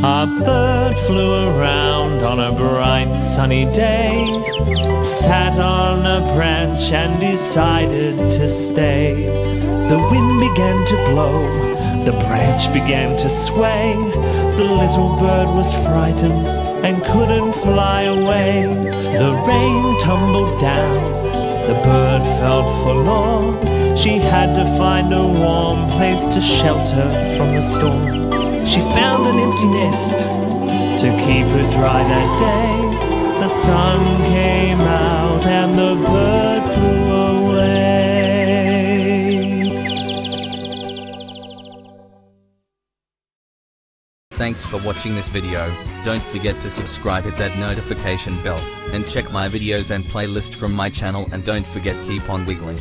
A bird flew around on a bright sunny day, sat on a branch and decided to stay. The wind began to blow, the branch began to sway. The little bird was frightened and couldn't fly away. The rain tumbled down, the bird felt forlorn. She had to find a warm place to shelter from the storm. She found an empty nest to keep her dry that day. The sun came out and the bird flew away. Thanks for watching this video. Don't forget to subscribe, hit that notification bell, and check my videos and playlist from my channel, and don't forget keep on wiggling.